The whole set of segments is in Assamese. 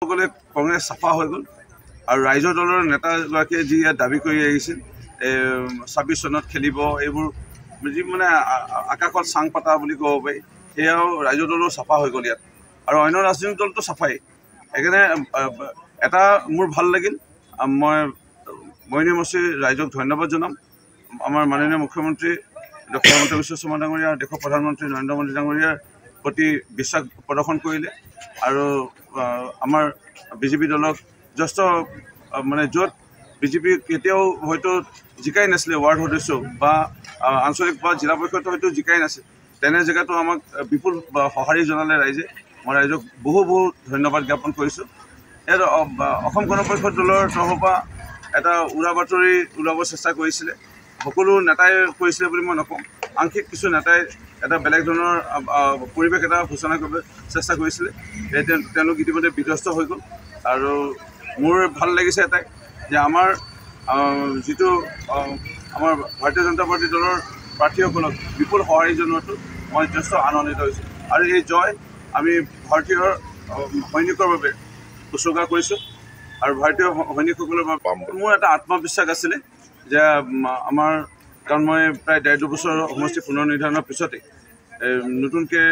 কংগ্ৰেছ চাফা হৈ গ'ল আৰু ৰাইজৰ দলৰ নেতাগৰাকীয়ে যি দাবী কৰি আহিছিল ২৬ চনত খেলিব এইবোৰ যি মানে আকাশত চাং পাতা বুলি ক'ব পাৰি সেয়াও ৰাইজৰ দলো চাফা হৈ গ'ল ইয়াত আৰু অন্য ৰাজনৈতিক দলটো চাফাই সেইকাৰণে এটা মোৰ ভাল লাগিল মই মইনিমচি ৰাইজক ধন্যবাদ জনাম আমাৰ মাননীয় মুখ্যমন্ত্ৰী ডক্টৰ হিমন্ত বিশ্ব শৰ্মা ডাঙৰীয়া আৰু দেশৰ প্ৰধানমন্ত্ৰী নৰেন্দ্ৰ মোদী ডাঙৰীয়াৰ প্ৰতি বিশ্বাস প্ৰদৰ্শন কৰিলে আৰু আমাৰ বিজেপি দলক যথেষ্ট মানে য'ত বিজেপি কেতিয়াও হয়তো জিকাই নাছিলে ৱাৰ্ড সদস্য বা আঞ্চলিক বা জিলা পৰিষদটো হয়তো জিকাই নাছিল তেনে জেগাতো আমাক বিপুল সঁহাৰি জনালে ৰাইজে মই ৰাইজক বহু ধন্যবাদ জ্ঞাপন কৰিছোঁ ইয়াত অসম গণ পৰিষদ দলৰ তৰফৰ পৰা এটা উৰা বাতৰি ওলাব চেষ্টা কৰিছিলে সকলো নেতাই কৰিছিলে বুলি মই নকওঁ আংশিক কিছু নেতাই এটা বেলেগ ধৰণৰ পৰিৱেশ এটা সূচনা কৰিব চেষ্টা কৰিছিলে তেওঁলোক ইতিমধ্যে বিধ্বস্ত হৈ গ'ল আৰু মোৰ ভাল লাগিছে এটাই যে আমাৰ যিটো আমাৰ ভাৰতীয় জনতা পাৰ্টি দলৰ প্ৰাৰ্থীসকলক বিপুল সঁহাৰি জনোৱাটো মই যথেষ্ট আনন্দিত হৈছোঁ আৰু এই জয় আমি ভাৰতীয় সৈনিকৰ বাবে উৎসৰ্গা কৰিছোঁ আৰু ভাৰতীয় সৈনিকসকলৰ বাবে মোৰ এটা আত্মবিশ্বাস আছিলে যে আমাৰ কাৰণ মই প্ৰায় ১.৫ বছৰৰ সমষ্টি পুনৰ নিৰ্ধাৰণৰ পিছতে নতুনকৈ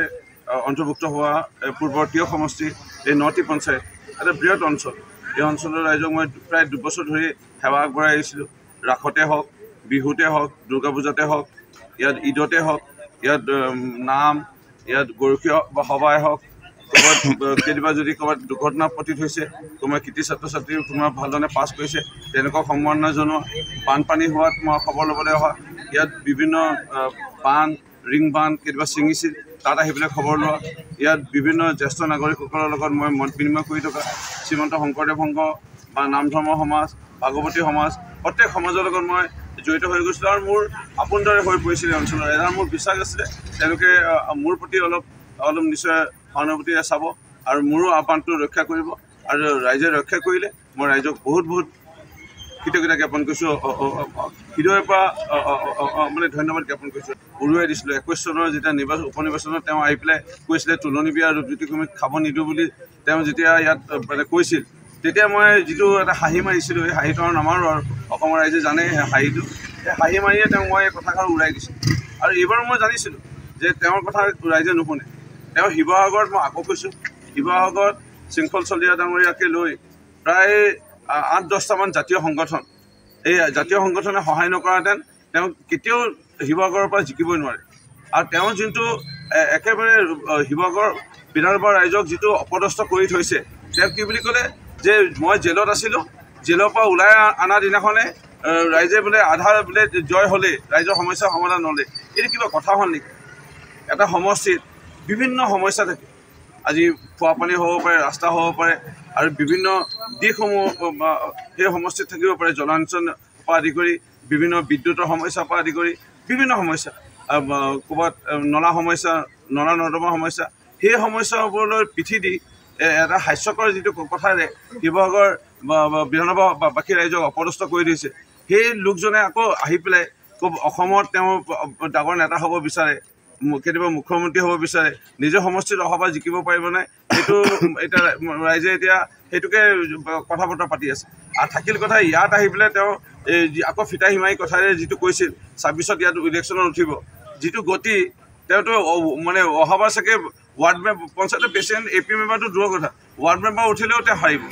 অন্তৰ্ভুক্ত হোৱা পূৰ্বৰ তিয়ক সমষ্টি এই নটি পঞ্চায়ত এটা বৃহৎ অঞ্চল এই অঞ্চলৰ ৰাইজক মই প্ৰায় ২ বছৰ ধৰি সেৱা আগবঢ়াই আহিছিলোঁ ৰাসতে হওক বিহুতে হওক দুৰ্গা পূজাতে হওক ইয়াত ঈদতে হওক ইয়াত নাম ইয়াত গৰখীয় বা সভাই হওক ক'ৰবাত কেতিয়াবা যদি ক'ৰবাত দুৰ্ঘটনা পতিত হৈছে কোনোবা কৃতি ছাত্ৰ ছাত্ৰী কোনোবা ভালধৰণে পাছ কৰিছে তেনেকুৱা সম্বৰ্ধনা জনোৱা বানপানী হোৱাত মই খবৰ ল'বলৈ অহা ইয়াত বিভিন্ন বান ৰিং বান কেতিয়াবা ছিঙিছিল তাত আহি পেলাই খবৰ লোৱা ইয়াত বিভিন্ন জ্যেষ্ঠ নাগৰিকসকলৰ লগত মই মত বিনিময় কৰি থকা শ্ৰীমন্ত শংকৰদেৱ সংঘ বা নাম ধৰ্ম সমাজ ভাগৱতী সমাজ প্ৰত্যেক সমাজৰ লগত মই জড়িত হৈ গৈছিলোঁ আৰু মোৰ আপোনদৰে হৈ পৰিছিলে অঞ্চলৰ এটা মোৰ বিশ্বাস আছিলে তেওঁলোকে মোৰ প্ৰতি অলপ নিশ্চয় সহানুভূতিৰে চাব আৰু মোৰো আহ্বানটো ৰক্ষা কৰিব আৰু ৰাইজে ৰক্ষা কৰিলে মই ৰাইজক বহুত কৃতজ্ঞতা জ্ঞাপন কৰিছোঁ হৃদয়ৰ পৰা মানে ধন্যবাদ জ্ঞাপন কৰিছোঁ উৰুৱাই দিছিলোঁ ২১ চনৰ যেতিয়া উপনিৰ্বাচনত তেওঁ আহি পেলাই কৈছিলে তুলনি বিয়া ৰূপজ্যোতি কুৰ্মীক খাব নিদিওঁ বুলি তেওঁ যেতিয়া ইয়াত মানে কৈছিল তেতিয়া মই যিটো এটা হাঁহি মাৰিছিলোঁ সেই হাঁহিটো আৰু নামাৰোঁ আৰু অসমৰ ৰাইজে জানে সেই হাঁহিটো সেই হাঁহি মাৰিয়ে তেওঁক মই এই কথাষাৰ উৰাই দিছিলোঁ আৰু এইবাৰ মই জানিছিলোঁ যে তেওঁৰ কথা ৰাইজে নুশুনে তেওঁ শিৱসাগৰত মই আকৌ কৈছোঁ শিৱসাগৰত শৃংখল চলিহা ডাঙৰীয়াকে লৈ প্ৰায় ৮-১০টামান জাতীয় সংগঠন এই জাতীয় সংগঠনে সহায় নকৰাহেঁতেন তেওঁ কেতিয়াও শিৱসাগৰৰ পৰা জিকিবই নোৱাৰে আৰু তেওঁ যোনটো একেবাৰে শিৱসাগৰ বিধানসভা ৰাইজক যিটো অপদস্থ কৰি থৈছে তেওঁ কি বুলি ক'লে যে মই জেলত আছিলোঁ জেলৰ পৰা ওলাই অনা দিনাখনে ৰাইজে বোলে আধা বোলে জয় হ'লে ৰাইজৰ সমস্যাৰ সমাধান হ'লে এইটো কিবা কথা হ'ল নেকি এটা সমষ্টিত বিভিন্ন সমস্যা থাকে আজি খোৱা পানী হ'ব পাৰে ৰাস্তা হ'ব পাৰে আৰু বিভিন্ন দিশসমূহ সেই সমষ্টিত থাকিব পাৰে জলসিঞ্চন পৰা আদি কৰি বিভিন্ন বিদ্যুতৰ সমস্যাৰ পৰা আদি কৰি বিভিন্ন সমস্যা ক'ৰবাত নলা সমস্যা নলা নৰ্দমা সমস্যা সেই সমস্যাবোৰলৈ পিঠি দি এটা হাস্যকৰ যিটো কথাৰে শিৱসাগৰ বিধানসভাবাসী ৰাইজক অপদস্থ কৰি দিছে সেই লোকজনে আকৌ আহি পেলাই অসমত তেওঁ ডাঙৰ নেতা হ'ব বিচাৰে কেতিয়াবা মুখ্যমন্ত্ৰী হ'ব বিচাৰে নিজৰ সমষ্টিত অহা জিকিব পাৰিব নাই সেইটো এতিয়া ৰাইজে এতিয়া সেইটোকে কথা বতৰা পাতি আছে আৰু থাকিল কথা ইয়াত আহি পেলাই তেওঁ আকৌ ফিতা হিমাৰি কথাৰে যিটো কৈছিল ২৬ত ইয়াত ইলেকশ্যনত উঠিব যিটো গতি তেওঁতো মানে অহাবাৰ চাগে ৱাৰ্ড পঞ্চায়তৰ প্ৰেচিডেণ্ট AP মেম্বাৰটো দূৰৰ কথা ৱাৰ্ড মেম্বাৰ উঠিলেও তেওঁ হাৰিব